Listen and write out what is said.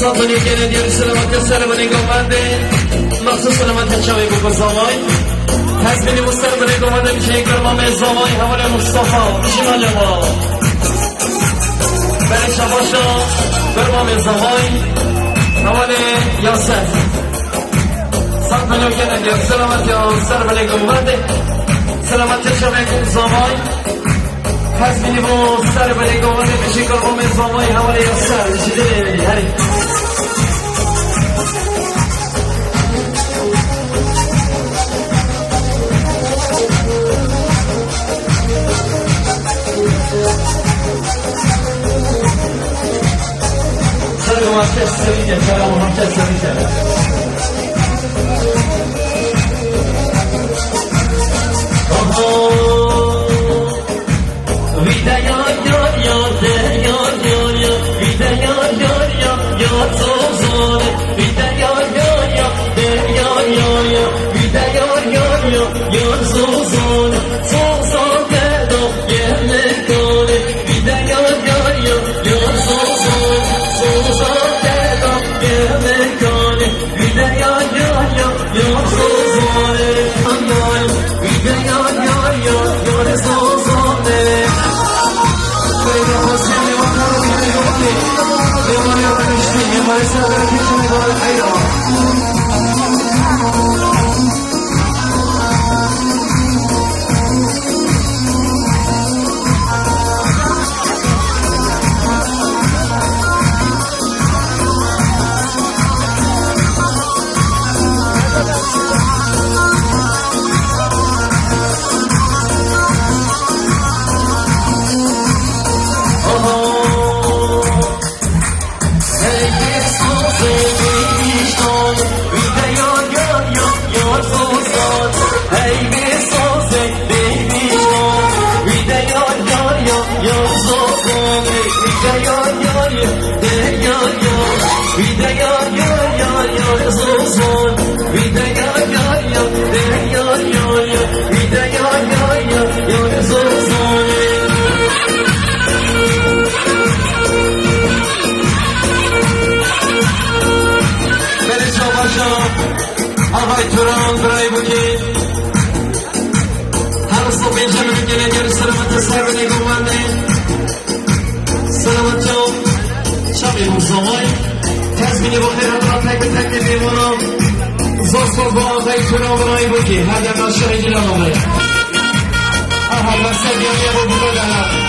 ساطنی که ندیاری سلامت سر و نگامنده مخصوص سلامت چاوی بکن زامای تزمینی مستر و نگامنده میشه یک برمام زامای حوال مصطفا میشه مالما برای شباشا برمام زامای حوال یاسر ساطنی که ندیاری سلامت سر و نگامنده سلامت چاوی بکن زامای تزمینی مستر و نگامنده میشه یک برمام زامای حوال یاسر میشه دلی هری Sarı mahkes sevince, sarı mahkes sevince. Vida yar yar yar yar yar yar, vida yar yar yar yar zor zor. Vida yar yar yar yar yar yar, vida yar yar yar yar zor zor. Zor zor dedo yemek kone, vida yar yar yar yar zor zor. Zor zor dedo yemek kone, vida yar yar yar yar zor zor. Aman, vida yar yar yar yar zor zor. بنده با خیرت را تک تک میمونم زاستان با آقای تونام برای بودی هر در ناشر جلال آقای هر بسته بیانی با بودو دلم